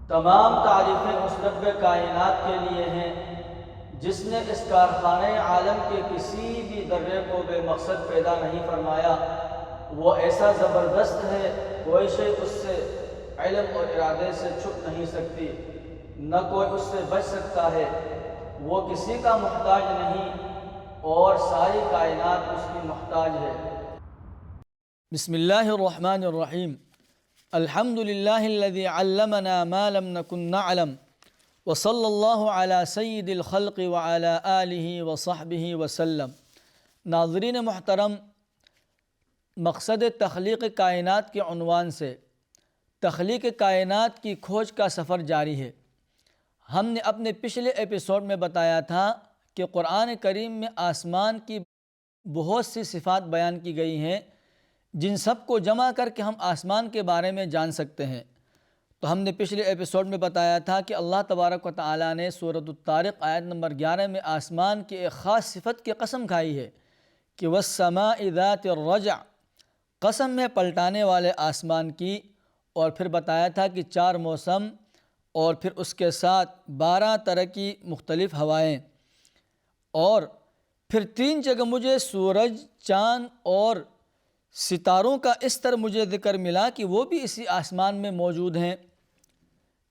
تمام تعریفیں اس رب کائنات کے لیے ہیں جس نے اس کارخانہ عالم کے کسی بھی ذرے کو بے مقصد پیدا نہیں فرمایا۔ وہ ایسا زبردست ہے، کوئی شے اس سے علم اور ارادے سے چھپ نہیں سکتی، نہ کوئی اس سے بچ سکتا ہے۔ وہ کسی کا محتاج نہیں اور ساری کائنات اس کی محتاج ہے۔ بسم اللہ الرحمن الرحیم۔ الحمد للہ الذی علمنا ما لم نکن نعلم، وصلی اللہ علی سید الخلق وعلی آلہ وصحبہ وسلم۔ ناظرین محترم، مقصد تخلیق کائنات کے عنوان سے تخلیق کائنات کی کھوج کا سفر جاری ہے۔ ہم نے اپنے پچھلے ایپیسوڈ میں بتایا تھا کہ قرآن کریم میں آسمان کی بہت سی صفات بیان کی گئی ہیں جن سب کو جمع کر کے ہم آسمان کے بارے میں جان سکتے ہیں۔ تو ہم نے پچھلے ایپیسوڈ میں بتایا تھا کہ اللہ تبارک و تعالیٰ نے سورۃ الطارق آیت نمبر 11 میں آسمان کی ایک خاص صفت کی قسم کھائی ہے کہ وَالسَّمَاءِ ذَاتِ الرَّجْعِ، قسم ہے پلٹانے والے آسمان کی، اور پھر بتایا تھا کہ 4 موسم اور پھر اس کے ساتھ 12 طرح کی مختلف ہوائیں، اور پھر 3 جگہ مجھے سورج، چاند اور ستاروں کا اس طرح مجھے ذکر ملا کہ وہ بھی اسی آسمان میں موجود ہیں۔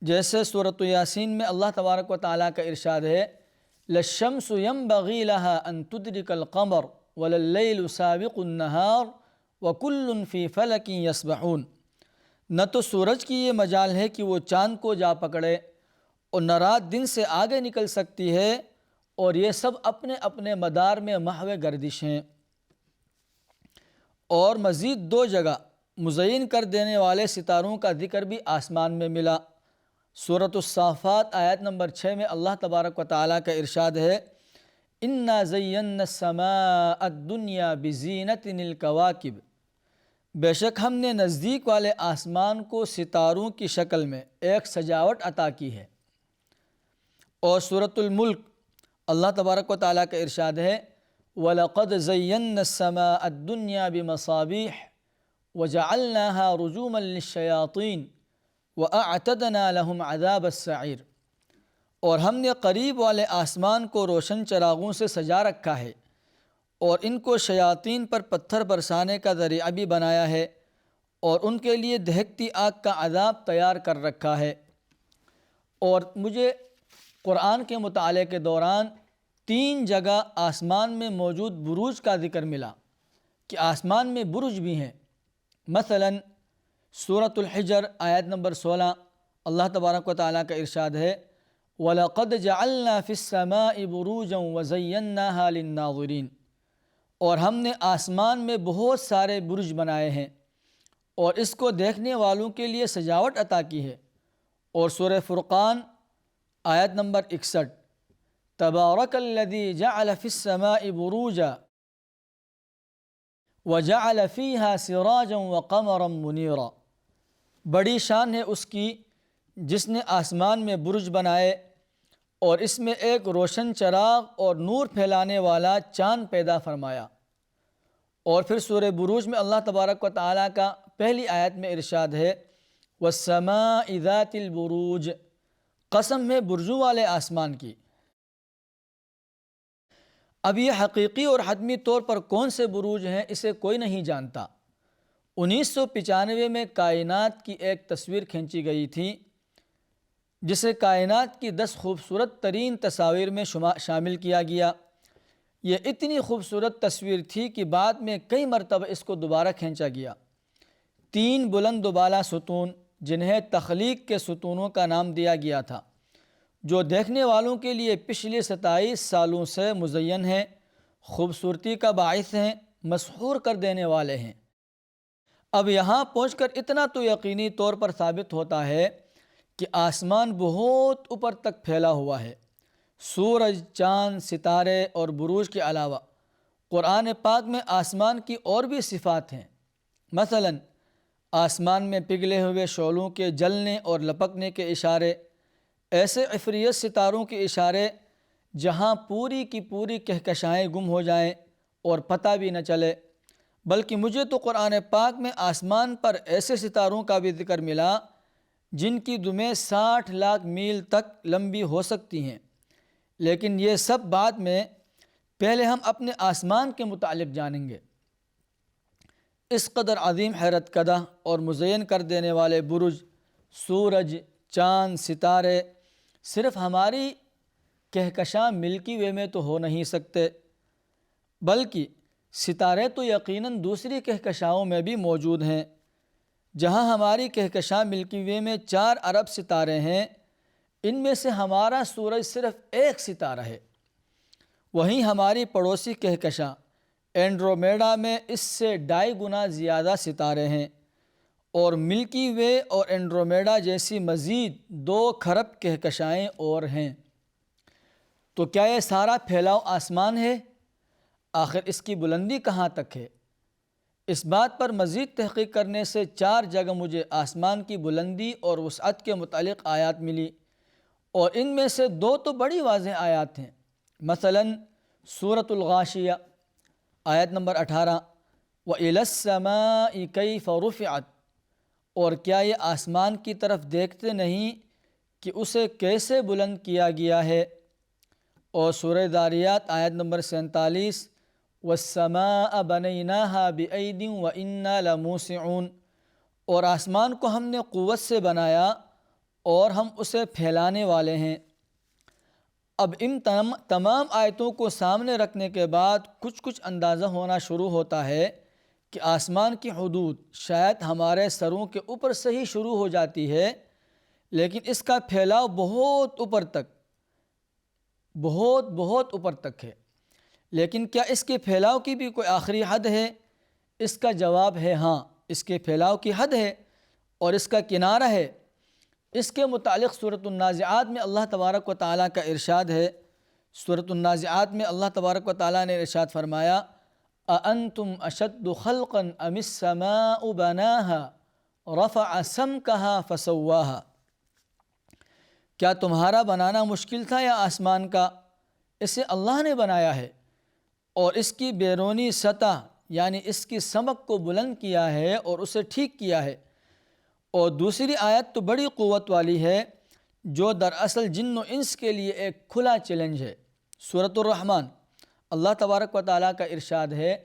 جیسے سورۃ یاسین میں اللہ تبارک و تعالیٰ کا ارشاد ہے لَلشَّمْسُ يَنبَغِي لَهَا أَن تُدْرِكَ الْقَمَرَ وَلَلَّيْلُ سَابِقُ النَّهَارِ وَكُلٌّ فِي فَلَكٍ يَسْبَحُونَ۔ نہ تو سورج کی یہ مجال ہے کہ وہ چاند کو جا پکڑے، اور نہ رات دن سے آگے نکل سکتی ہے، اور یہ سب اپنے اپنے مدار میں محو گردش ہیں۔ اور مزید 2 جگہ مزین کر دینے والے ستاروں کا ذکر بھی آسمان میں ملا۔ سورۃ الصافات آیت نمبر 6 میں اللہ تبارک و تعالیٰ کا ارشاد ہے اِنَّا زَيَّنَّا السَّمَاءَ الدُّنْيَا بِزِينَةٍ الْكَوَاكِبِ، بے شک ہم نے نزدیک والے آسمان کو ستاروں کی شکل میں ایک سجاوٹ عطا کی ہے۔ اور سورۃ الملک اللہ تبارک و تعالیٰ کا ارشاد ہے وَلَقَدْ زَيَّنَّا السَّمَاءَ الدُّنْيَا بِمَصَابِيحَ وَجَعَلْنَاهَا رُجُومًا لِلشَّيَاطِينِ وَأَعْتَدْنَا لَهُمْ عَذَابَ السَّعِيرِ، اور ہم نے قریب والے آسمان کو روشن چراغوں سے سجا رکھا ہے، اور ان کو شیاطین پر پتھر برسانے کا ذریعہ بھی بنایا ہے، اور ان کے لیے دہکتی آگ کا عذاب تیار کر رکھا ہے۔ اور مجھے قرآن کے مطالعے کے دوران 3 جگہ آسمان میں موجود بروج کا ذکر ملا کہ آسمان میں برج بھی ہیں۔ مثلا سورۃ الحجر آیت نمبر 16 اللہ تبارک و تعالیٰ کا ارشاد ہے وَلَقَدْ جَعَلْنَا فِي السَّمَاءِ بُرُوجًا وَزَيَّنَّاهَا لِلنَّاظِرِينَ، اور ہم نے آسمان میں بہت سارے برج بنائے ہیں اور اس کو دیکھنے والوں کے لیے سجاوٹ عطا کی ہے۔ اور سورہ فرقان آیت نمبر 61 تبارک الذی جعل فی السماء بروجا وجعل فیہا سراجا وقمرا منیرا، بڑی شان ہے اس کی جس نے آسمان میں برج بنائے اور اس میں ایک روشن چراغ اور نور پھیلانے والا چاند پیدا فرمایا۔ اور پھر سورہ بروج میں اللہ تبارک و تعالیٰ کا پہلی آیت میں ارشاد ہے وَالسَّمَاءِ ذَاتِ الْبُرُوجِ، قسم ہے برجوں والے آسمان کی۔ اب یہ حقیقی اور حتمی طور پر کون سے بروج ہیں اسے کوئی نہیں جانتا۔ 1995 میں کائنات کی ایک تصویر کھینچی گئی تھی جسے کائنات کی 10 خوبصورت ترین تصاویر میں شامل کیا گیا۔ یہ اتنی خوبصورت تصویر تھی کہ بعد میں کئی مرتبہ اس کو دوبارہ کھینچا گیا۔ 3 بلند و بالا ستون جنہیں تخلیق کے ستونوں کا نام دیا گیا تھا، جو دیکھنے والوں کے لیے پچھلے 27 سالوں سے مزین ہیں، خوبصورتی کا باعث ہیں، مسحور کر دینے والے ہیں۔ اب یہاں پہنچ کر اتنا تو یقینی طور پر ثابت ہوتا ہے کہ آسمان بہت اوپر تک پھیلا ہوا ہے۔ سورج، چاند، ستارے اور بروج کے علاوہ قرآن پاک میں آسمان کی اور بھی صفات ہیں۔ مثلا آسمان میں پگھلے ہوئے شعلوں کے جلنے اور لپکنے کے اشارے، ایسے عفریت ستاروں کے اشارے جہاں پوری کی پوری کہکشائیں گم ہو جائیں اور پتہ بھی نہ چلے۔ بلکہ مجھے تو قرآن پاک میں آسمان پر ایسے ستاروں کا بھی ذکر ملا جن کی دمیں 60 لاکھ میل تک لمبی ہو سکتی ہیں، لیکن یہ سب بعد میں، پہلے ہم اپنے آسمان کے متعلق جانیں گے۔ اس قدر عظیم حیرت کدہ اور مزین کر دینے والے برج، سورج، چاند، ستارے صرف ہماری کہکشاں ملکی وے میں تو ہو نہیں سکتے، بلکہ ستارے تو یقیناً دوسری کہکشاؤں میں بھی موجود ہیں۔ جہاں ہماری کہکشاں ملکی وے میں 4 ارب ستارے ہیں، ان میں سے ہمارا سورج صرف ایک ستارہ ہے۔ وہیں ہماری پڑوسی کہکشاں اینڈرومیڈا میں اس سے 2.5 گنا زیادہ ستارے ہیں، اور ملکی وے اور اینڈرومیڈا جیسی مزید 2 کھرب کہکشائیں اور ہیں۔ تو کیا یہ سارا پھیلاؤ آسمان ہے؟ آخر اس کی بلندی کہاں تک ہے؟ اس بات پر مزید تحقیق کرنے سے 4 جگہ مجھے آسمان کی بلندی اور وسعت کے متعلق آیات ملی، اور ان میں سے 2 تو بڑی واضح آیات ہیں۔ مثلاً سورۃ الغاشیہ آیت نمبر 18، وَإِلَى السَّمَاءِ كَيْفَ رُفِعَتْ، اور کیا یہ آسمان کی طرف دیکھتے نہیں کہ اسے کیسے بلند کیا گیا ہے۔ اور سورہ ذاریات آیت نمبر 47، وَالسَّمَاءَ بَنَيْنَاهَا بِأَيْدٍ وَإِنَّا لَمُوسِعُونَ، اور آسمان کو ہم نے قوت سے بنایا اور ہم اسے پھیلانے والے ہیں۔ اب ان تمام آیتوں کو سامنے رکھنے کے بعد کچھ اندازہ ہونا شروع ہوتا ہے کہ آسمان کی حدود شاید ہمارے سروں کے اوپر سے ہی شروع ہو جاتی ہے، لیکن اس کا پھیلاؤ بہت اوپر تک ہے۔ لیکن کیا اس کے پھیلاؤ کی بھی کوئی آخری حد ہے؟ اس کا جواب ہے ہاں، اس کے پھیلاؤ کی حد ہے اور اس کا کنارہ ہے۔ اس کے متعلق سورۃ النازعات میں اللہ تبارک و تعالیٰ کا ارشاد ہے۔ سورۃ النازعات میں اللہ تبارک و تعالیٰ نے ارشاد فرمایا، أَأَنْتُمْ أَشَدُّ خَلْقًا أَمِ السَّمَاءُ بَنَاهَا رَفَعَ سَمْكَهَا فَسَوَّاهَا، کیا تمہارا بنانا مشکل تھا یا آسمان کا؟ اسے اللہ نے بنایا ہے اور اس کی بیرونی سطح یعنی اس کی سمک کو بلند کیا ہے اور اسے ٹھیک کیا ہے۔ اور دوسری آیت تو بڑی قوت والی ہے، جو دراصل جن و انس کے لیے ایک کھلا چیلنج ہے۔ سورۃ الرحمن اللہ تبارک و تعالیٰ کا ارشاد ہے،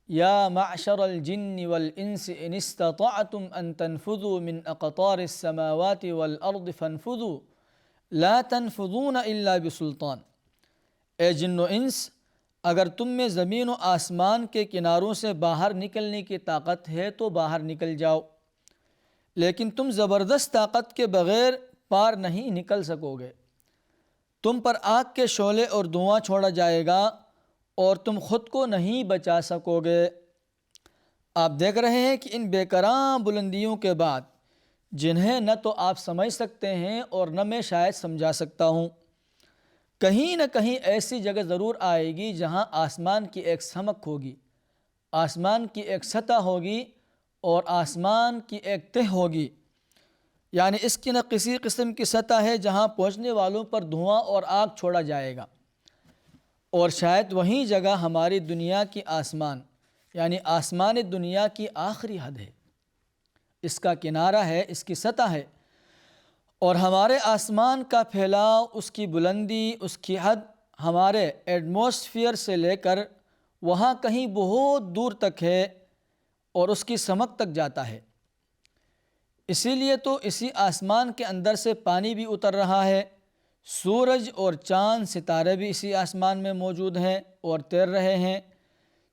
یا معشر الجن والانس ان استطعتم ان تنفذوا من اقطار السماوات والارض فانفذوا لا تنفذون الا بسلطان، اے جن و انس، اگر تم میں زمین و آسمان کے کناروں سے باہر نکلنے کی طاقت ہے تو باہر نکل جاؤ، لیکن تم زبردست طاقت کے بغیر پار نہیں نکل سکو گے۔ تم پر آگ کے شعلے اور دھواں چھوڑا جائے گا اور تم خود کو نہیں بچا سکو گے۔ آپ دیکھ رہے ہیں کہ ان بے کرام بلندیوں کے بعد، جنہیں نہ تو آپ سمجھ سکتے ہیں اور نہ میں شاید سمجھا سکتا ہوں، کہیں نہ کہیں ایسی جگہ ضرور آئے گی جہاں آسمان کی ایک سمک ہوگی، آسمان کی ایک سطح ہوگی اور آسمان کی ایک تہ ہوگی، یعنی اس کی نہ کسی قسم کی سطح ہے جہاں پہنچنے والوں پر دھواں اور آگ چھوڑا جائے گا، اور شاید وہیں جگہ ہماری دنیا کی آسمان یعنی آسمان دنیا کی آخری حد ہے، اس کا کنارہ ہے، اس کی سطح ہے، اور ہمارے آسمان کا پھیلاؤ، اس کی بلندی، اس کی حد ہمارے ایٹماسفیئر سے لے کر وہاں کہیں بہت دور تک ہے اور اس کی سمک تک جاتا ہے۔ اسی لیے تو اسی آسمان کے اندر سے پانی بھی اتر رہا ہے، سورج اور چاند ستارے بھی اسی آسمان میں موجود ہیں اور تیر رہے ہیں،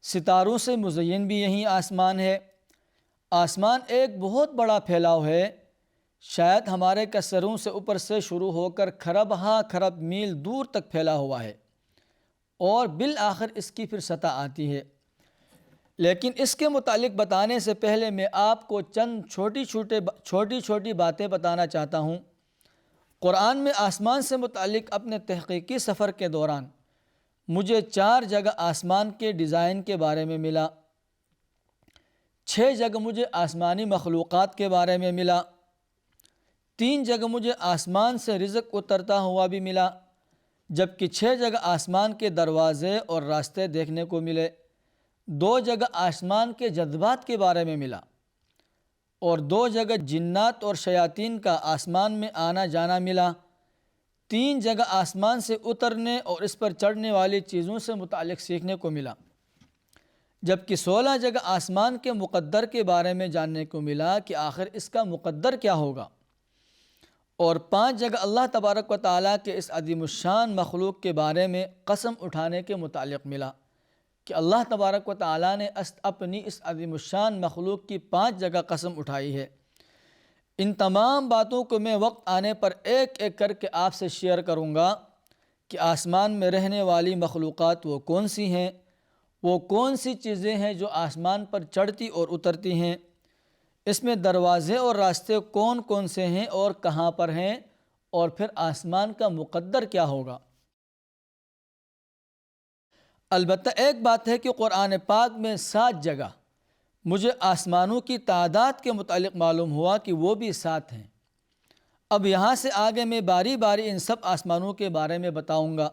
ستاروں سے مزین بھی یہی آسمان ہے۔ آسمان ایک بہت بڑا پھیلاؤ ہے، شاید ہمارے کسروں سے اوپر سے شروع ہو کر کھرب ہا کھرب میل دور تک پھیلا ہوا ہے، اور بالآخر اس کی پھر سطح آتی ہے۔ لیکن اس کے متعلق بتانے سے پہلے میں آپ کو چند چھوٹی چھوٹی باتیں بتانا چاہتا ہوں۔ قرآن میں آسمان سے متعلق اپنے تحقیقی سفر کے دوران مجھے 4 جگہ آسمان کے ڈیزائن کے بارے میں ملا، 6 جگہ مجھے آسمانی مخلوقات کے بارے میں ملا، 3 جگہ مجھے آسمان سے رزق اترتا ہوا بھی ملا، جبکہ 6 جگہ آسمان کے دروازے اور راستے دیکھنے کو ملے، 2 جگہ آسمان کے جذبات کے بارے میں ملا، اور 2 جگہ جنات اور شیاطین کا آسمان میں آنا جانا ملا، 3 جگہ آسمان سے اترنے اور اس پر چڑھنے والی چیزوں سے متعلق سیکھنے کو ملا، جبکہ 16 جگہ آسمان کے مقدر کے بارے میں جاننے کو ملا کہ آخر اس کا مقدر کیا ہوگا، اور 5 جگہ اللہ تبارک و تعالیٰ کے اس عظیم الشان مخلوق کے بارے میں قسم اٹھانے کے متعلق ملا کہ اللہ تبارک و تعالیٰ نے اپنی اس عظیم الشان مخلوق کی 5 جگہ قسم اٹھائی ہے۔ ان تمام باتوں کو میں وقت آنے پر ایک ایک کر کے آپ سے شیئر کروں گا کہ آسمان میں رہنے والی مخلوقات وہ کون سی ہیں، وہ کون سی چیزیں ہیں جو آسمان پر چڑھتی اور اترتی ہیں، اس میں دروازے اور راستے کون کون سے ہیں اور کہاں پر ہیں، اور پھر آسمان کا مقدر کیا ہوگا۔ البتہ ایک بات ہے کہ قرآن پاک میں 7 جگہ مجھے آسمانوں کی تعداد کے متعلق معلوم ہوا کہ وہ بھی 7 ہیں۔ اب یہاں سے آگے میں باری باری ان سب آسمانوں کے بارے میں بتاؤں گا۔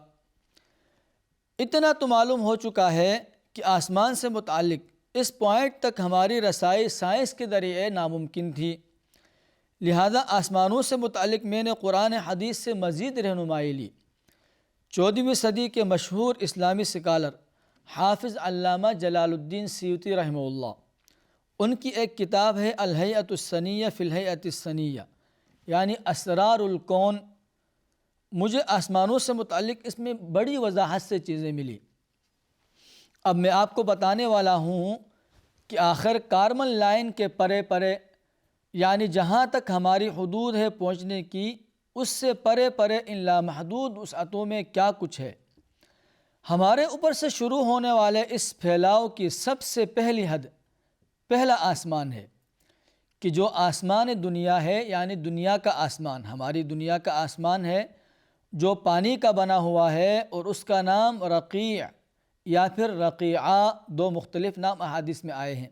اتنا تو معلوم ہو چکا ہے کہ آسمان سے متعلق اس پوائنٹ تک ہماری رسائی سائنس کے ذریعے ناممکن تھی، لہذا آسمانوں سے متعلق میں نے قرآن حدیث سے مزید رہنمائی لی۔ 14ویں صدی کے مشہور اسلامی سکالر حافظ علامہ جلال الدین سیوطی رحمہ اللہ، ان کی ایک کتاب ہے الہیئۃ السنیہ فی الہیئۃ السنیہ، یعنی اسرار الکون۔ مجھے آسمانوں سے متعلق اس میں بڑی وضاحت سے چیزیں ملی۔ اب میں آپ کو بتانے والا ہوں کہ آخر کارمن لائن کے پرے پرے، یعنی جہاں تک ہماری حدود ہے پہنچنے کی، اس سے پرے پرے ان لامحدود وسعتوں میں کیا کچھ ہے۔ ہمارے اوپر سے شروع ہونے والے اس پھیلاؤ کی سب سے پہلی حد پہلا آسمان ہے، کہ جو آسمان دنیا ہے، یعنی دنیا کا آسمان، ہماری دنیا کا آسمان ہے جو پانی کا بنا ہوا ہے، اور اس کا نام رقیع یا پھر رقیعہ، 2 مختلف نام احادیث میں آئے ہیں،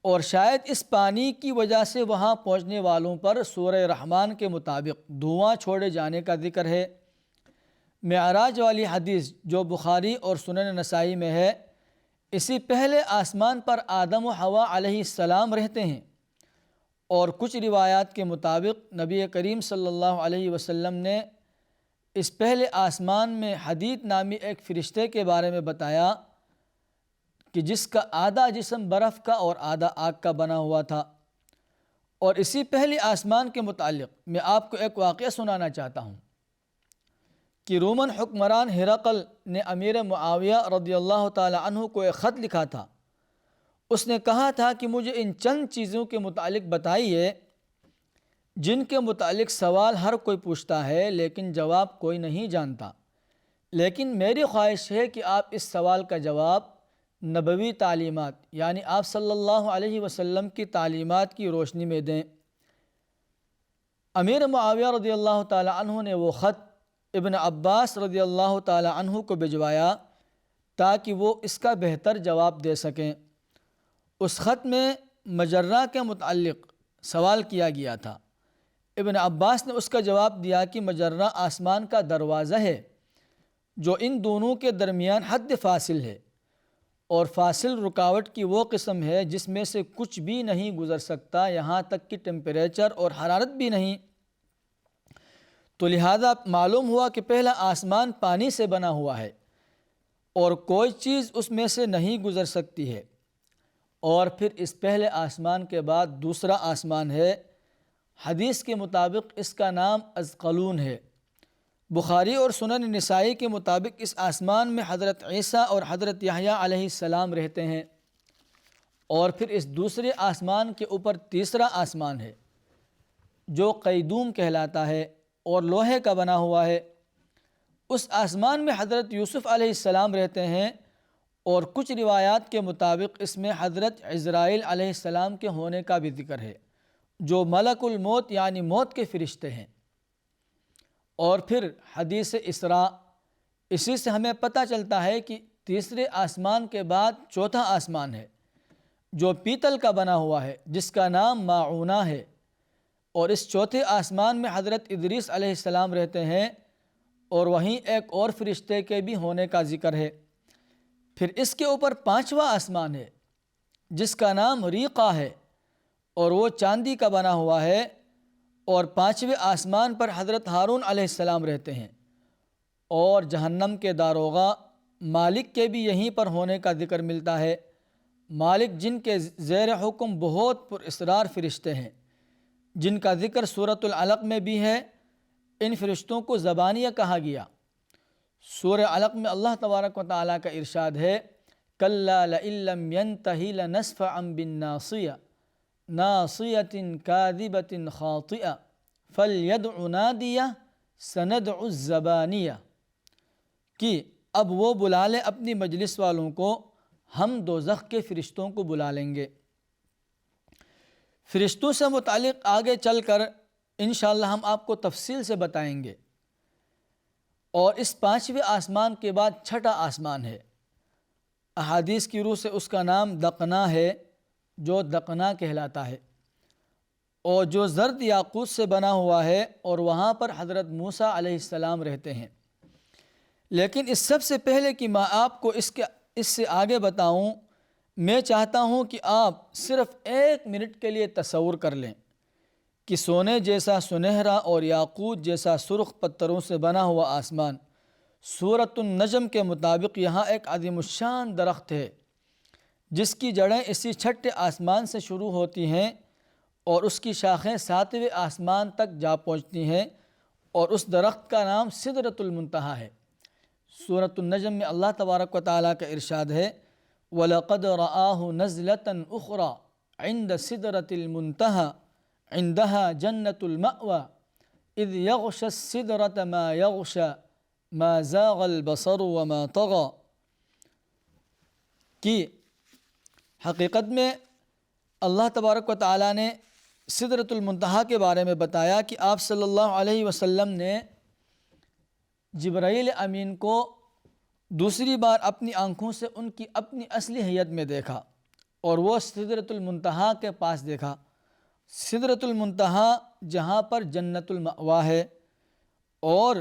اور شاید اس پانی کی وجہ سے وہاں پہنچنے والوں پر سورہ رحمان کے مطابق دھواں چھوڑے جانے کا ذکر ہے۔ معراج والی حدیث جو بخاری اور سنن نسائی میں ہے، اسی پہلے آسمان پر آدم و حوا علیہ السلام رہتے ہیں، اور کچھ روایات کے مطابق نبی کریم صلی اللہ علیہ وسلم نے اس پہلے آسمان میں حدید نامی ایک فرشتے کے بارے میں بتایا کہ جس کا آدھا جسم برف کا اور آدھا آگ کا بنا ہوا تھا۔ اور اسی پہلے آسمان کے متعلق میں آپ کو ایک واقعہ سنانا چاہتا ہوں کہ رومن حکمران ہرقل نے امیر معاویہ رضی اللہ تعالی عنہ کو ایک خط لکھا تھا۔ اس نے کہا تھا کہ مجھے ان چند چیزوں کے متعلق بتائیے جن کے متعلق سوال ہر کوئی پوچھتا ہے لیکن جواب کوئی نہیں جانتا، لیکن میری خواہش ہے کہ آپ اس سوال کا جواب نبوی تعلیمات، یعنی آپ صلی اللہ علیہ وسلم کی تعلیمات کی روشنی میں دیں۔ امیر معاویہ رضی اللہ تعالی عنہ نے وہ خط ابن عباس رضی اللہ تعالی عنہ کو بھجوایا تاکہ وہ اس کا بہتر جواب دے سکیں۔ اس خط میں مجرہ کے متعلق سوال کیا گیا تھا۔ ابن عباس نے اس کا جواب دیا کہ مجرہ آسمان کا دروازہ ہے جو ان دونوں کے درمیان حد فاصل ہے، اور فاصل رکاوٹ کی وہ قسم ہے جس میں سے کچھ بھی نہیں گزر سکتا، یہاں تک کہ ٹیمپریچر اور حرارت بھی نہیں۔ تو لہذا معلوم ہوا کہ پہلا آسمان پانی سے بنا ہوا ہے اور کوئی چیز اس میں سے نہیں گزر سکتی ہے، اور پھر اس پہلے آسمان کے بعد دوسرا آسمان ہے، حدیث کے مطابق اس کا نام ازقلون ہے۔ بخاری اور سنن نسائی کے مطابق اس آسمان میں حضرت عیسیٰ اور حضرت یحییٰ علیہ السلام رہتے ہیں، اور پھر اس دوسرے آسمان کے اوپر تیسرا آسمان ہے جو قیدوم کہلاتا ہے اور لوہے کا بنا ہوا ہے۔ اس آسمان میں حضرت یوسف علیہ السلام رہتے ہیں، اور کچھ روایات کے مطابق اس میں حضرت عزرائیل علیہ السلام کے ہونے کا بھی ذکر ہے جو ملک الموت یعنی موت کے فرشتے ہیں۔ اور پھر حدیث اسراء، اسی سے ہمیں پتہ چلتا ہے کہ تیسرے آسمان کے بعد چوتھا آسمان ہے جو پیتل کا بنا ہوا ہے جس کا نام ماعونہ ہے، اور اس چوتھے آسمان میں حضرت ادریس علیہ السلام رہتے ہیں، اور وہیں ایک اور فرشتے کے بھی ہونے کا ذکر ہے۔ پھر اس کے اوپر پانچواں آسمان ہے جس کا نام ریقہ ہے، اور وہ چاندی کا بنا ہوا ہے، اور 5ویں آسمان پر حضرت ہارون علیہ السلام رہتے ہیں، اور جہنم کے داروغہ مالک کے بھی یہیں پر ہونے کا ذکر ملتا ہے۔ مالک جن کے زیر حکم بہت پر اسرار فرشتے ہیں، جن کا ذکر سورۃ العلق میں بھی ہے۔ ان فرشتوں کو زبانیہ کہا گیا۔ سورہ علق میں اللہ تبارک و تعالیٰ کا ارشاد ہے، کَلَّا لَئِن لَّمْ يَنْتَهِ لَنَسْفَعًا بِالنَّاصِیَةِ نَاصِیَةٍ كَاذِبَةٍ خَاطِئَةٍ فَلْيَدْعُ نَادِیَهُ سَنَدْعُ الزَّبَانِیَةَ، کہ اب وہ بلا لے اپنی مجلس والوں کو، ہم دوزخ کے فرشتوں کو بلا لیں گے۔ فرشتوں سے متعلق آگے چل کر انشاءاللہ ہم آپ کو تفصیل سے بتائیں گے۔ اور اس 5ویں آسمان کے بعد 6ٹھا آسمان ہے۔ احادیث کی روح سے اس کا نام دقنا ہے، جو دقنا کہلاتا ہے، اور جو زرد یاقوت سے بنا ہوا ہے، اور وہاں پر حضرت موسیٰ علیہ السلام رہتے ہیں۔ لیکن اس سب سے پہلے کہ میں آپ کو اس سے آگے بتاؤں، میں چاہتا ہوں کہ آپ صرف 1 منٹ کے لیے تصور کر لیں کہ سونے جیسا سنہرا اور یاقوت جیسا سرخ پتھروں سے بنا ہوا آسمان، سورۃ النجم کے مطابق یہاں ایک عظیم الشان درخت ہے، جس کی جڑیں اسی 6ٹھے آسمان سے شروع ہوتی ہیں، اور اس کی شاخیں 7ویں آسمان تک جا پہنچتی ہیں، اور اس درخت کا نام سدرۃ المنتہا ہے۔ سورۃ النجم میں اللہ تبارک و تعالیٰ کا ارشاد ہے، وَلَقَدْ رَآهُ نَزْلَةً أُخْرَى عِنْدَ سِدْرَةِ الْمُنْتَهَى عِنْدَهَا جَنَّةُ الْمَأْوَى إِذْ يَغْشَى السِّدْرَةَ مَا يَغْشَى مَا زَاغَ الْبَصَرُ وَمَا طَغَى، کہ حقیقت میں اللہ تبارک و تعالیٰ نے سدرۃ المنتہا کے بارے میں بتایا کہ آپ صلی اللہ علیہ وسلم نے جبرائیل امین کو دوسری بار اپنی آنکھوں سے ان کی اپنی اصلی حیت میں دیکھا، اور وہ سدرۃ المنتہا کے پاس دیکھا۔ سدرۃ المنتہا جہاں پر جنت المأوا ہے، اور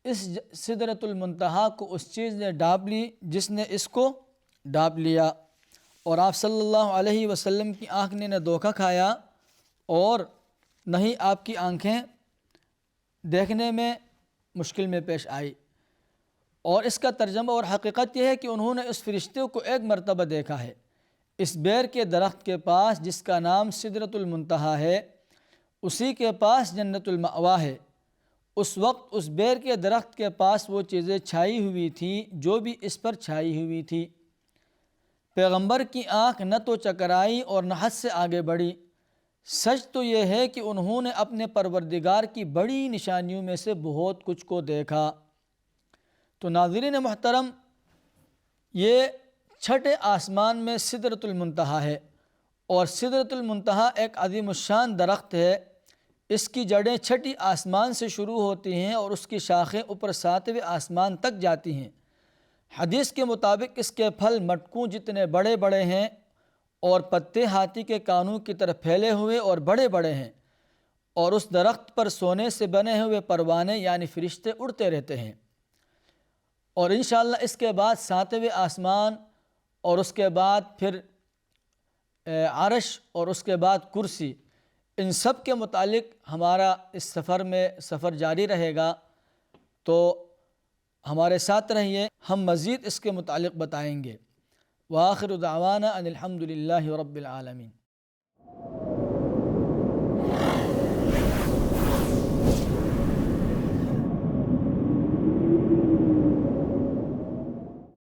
اس سدرۃ المنتہا کو اس چیز نے ڈھانپ لی جس نے اس کو ڈھانپ لیا، اور آپ صلی اللہ علیہ وسلم کی آنکھ نے نہ دھوکہ کھایا، اور نہ ہی آپ کی آنکھیں دیکھنے میں مشکل میں پیش آئی۔ اور اس کا ترجمہ اور حقیقت یہ ہے کہ انہوں نے اس فرشتے کو 1 مرتبہ دیکھا ہے، اس بیر کے درخت کے پاس جس کا نام سدرۃ المنتہا ہے، اسی کے پاس جنت المأوا ہے۔ اس وقت اس بیر کے درخت کے پاس وہ چیزیں چھائی ہوئی تھیں جو بھی اس پر چھائی ہوئی تھی۔ پیغمبر کی آنکھ نہ تو چکرائی اور نہ حد سے آگے بڑھی۔ سچ تو یہ ہے کہ انہوں نے اپنے پروردگار کی بڑی نشانیوں میں سے بہت کچھ کو دیکھا۔ تو ناظرین محترم، یہ 6ٹھے آسمان میں سدرۃ المنتہا ہے، اور سدرۃ المنتہا ایک عظیم الشان درخت ہے۔ اس کی جڑیں 6ٹھی آسمان سے شروع ہوتی ہیں، اور اس کی شاخیں اوپر 7ویں آسمان تک جاتی ہیں۔ حدیث کے مطابق اس کے پھل مٹکوں جتنے بڑے بڑے ہیں، اور پتے ہاتھی کے کانوں کی طرح پھیلے ہوئے اور بڑے بڑے ہیں، اور اس درخت پر سونے سے بنے ہوئے پروانے یعنی فرشتے اڑتے رہتے ہیں۔ اور انشاءاللہ اس کے بعد 7ویں آسمان، اور اس کے بعد پھر عرش، اور اس کے بعد کرسی، ان سب کے متعلق ہمارا اس سفر جاری رہے گا، تو ہمارے ساتھ رہیے، ہم مزید اس کے متعلق بتائیں گے۔ وآخر دعوانا ان الحمد للہ رب العالمین۔